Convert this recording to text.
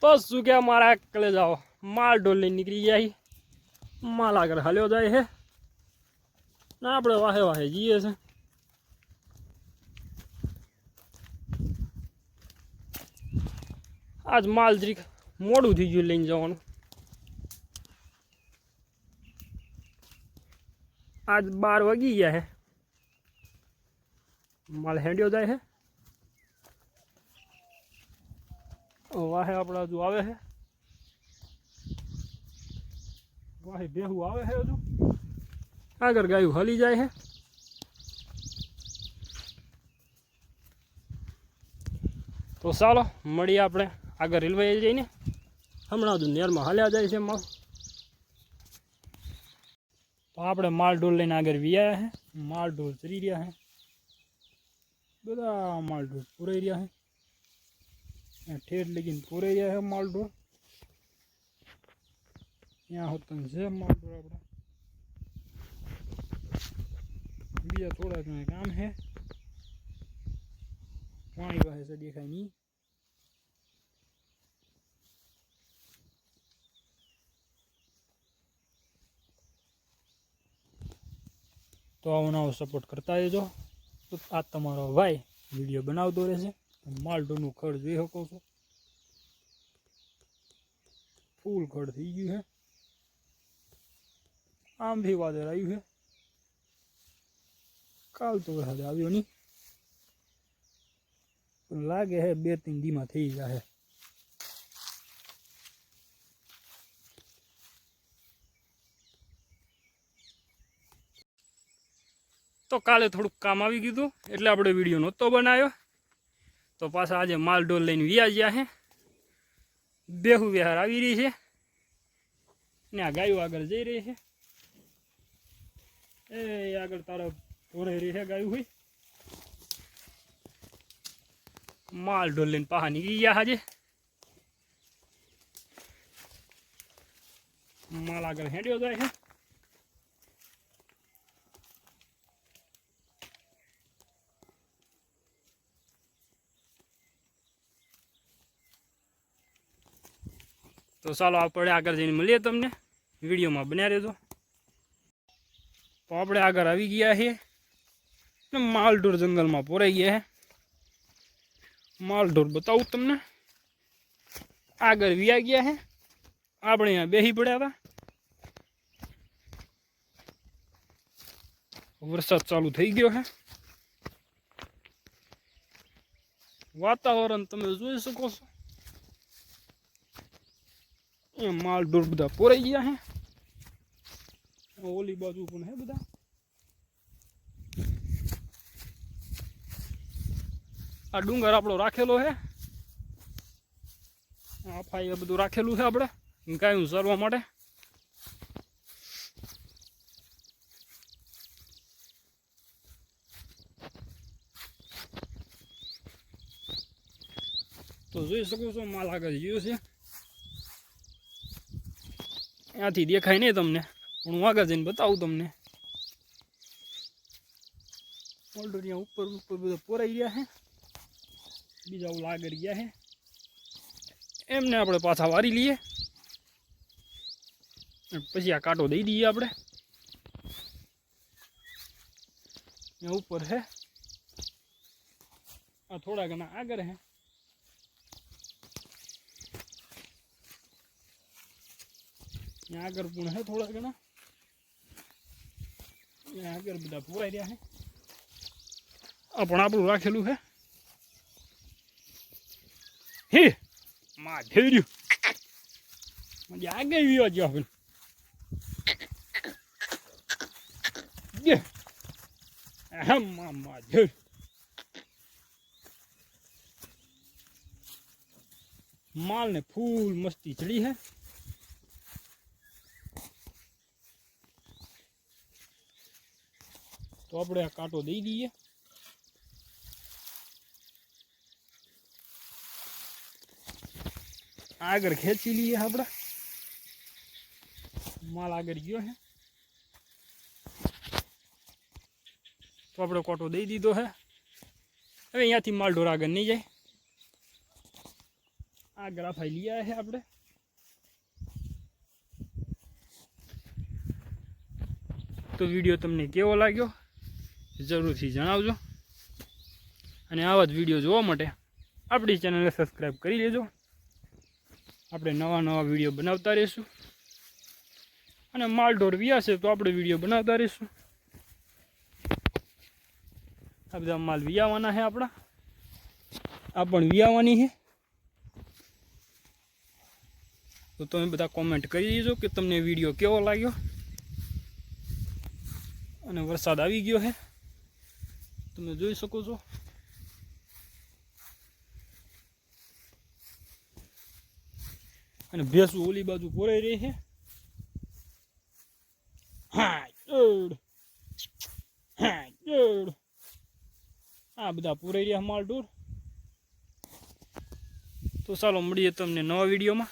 तो शू क्या मारा कले जाओ माल डोल निकली गया ही माल आगर हलो जाए है ना अपने वाहे वाहे जीए से आज माल जरीक मोड़ू थी गयु लईने जवानुं आज 12 वागी गया है माल हेंड्यो जाए है वाहे अपना हजू आवे है वाहे बेहू आवे है हजू आगर गायु हली जाए है तो चालो मळीए आपणे आगे रेलवे जईने हमणां हजू नेर में हाल्या जाए छे माल तो आपणे माल ढोल लईने आगे वियाया है माल ढोल चरी रह्या है बधा माल ढोल पूराई रह्या है ठेठ लगी पूरे रहा है माल ढोल यहाँ होता है माल ढोल अपना बीजा थोड़ा घना काम है पानी वाहे से देखाय नहीं तो आवो सपोर्ट करता है जो तो आज तमारो भाई वीडियो बनावतो रहेशे माल ढोल खड़ जोई शको छो फूल खड़ थी गयु है आम भी वादळ आव्यु है काल तो वरसाद आव्यो नहीं लागे है 2-3 दी में थी जाए तो काले थोड़ुं काम आवी गयुं हतुं एटले आपणे विडियो नहोतो बनाव्यो तो पाछा आज माल ढोल लईने विया गया है बेहू विहार आवी रही है ने आ गायो आगळ जई रही है ए आगळ तारा ढोराई रही है गायो हुई माल ढोल लईने पाछा निकળી गया आज माल आगळ हेड्यो जाए है तो चलो आपणे आगे जईने मळीए तमने विडियो में बन्या रहेजो तो आपणे आगे आवी गया है माल ढोर जंगल में पोराई गया है माल ढोर बताऊँ तमने आगे विया गया है आपणे यहाँ बेही पड़ा था वरसाद चालू थई गयो है वातावरण तमे जोई शको छो माल ढोर बधा पोराई गया है ओली बाजू पण है बधा आ डूंगर आपणो राखेलो है आफा ए बधुं राखेलुं है आपणे गायूं चरवा माटे तो जोई शको छो माल आगे गयो छे ત્યાંથી દેખાય નહીં તમને પણ હું આગળ જઈને બતાવું તમને ઓલરેડી ઉપર ઉપર બધા પોરાઈ ગયા છે બીજા ઓલા આગળ ગયા છે એમને આપણે પાછા વારી લઈએ પછી આ કાંટો દઈ દઈએ આપણે यहाँ ऊपर है आ थोड़ा घना आगर है यहाँ आगर पुण है थोड़ा घना यहाँ आगर बधा पूरा रहा है अपन आप राखेलू है हे मां धेर्यु म्हणजे आगे वियो जो अपन ये हम मां धेर माल ने फूल मस्ती चढ़ी है तो अपने आ कांटो दई दीए आगर खेची लिए अपना माल आगर गयो है तो अपने कांटो दई दीधो है हवे अहींयाथी माल ढोर आगर नहीं जाए આ ગ્રાફાઈ લઈ આવ્યા છે આપણે. તો વિડીયો તમને કેવો લાગ્યો જરૂરથી જણાવજો, અને આવા જ વિડીયો જોવા માટે આપણી ચેનલને સબસ્ક્રાઈબ કરી લેજો. આપણે નવા વિડીયો બનાવતા રહીશું, અને માલઢોર વિયાશે તો આપણે વિડીયો બનાવતા રહીશું. આ બધા માલ વિયાવાના છે આપણા, આ પણ વિયાવાની છે. તો તમે બધા કોમેન્ટ કરી દેજો કે તમને વિડીયો કેવો લાગ્યો. અને વરસાદ આવી ગયો છે, તમે જોઈ શકો છો. અને ભેંસું ઓલી બાજુ પોરાઈ રહી છે. આ બધા પૂરાઈ રહ્યા માલઢોર. તો ચાલો મળીએ તમને નવા વિડીયોમાં.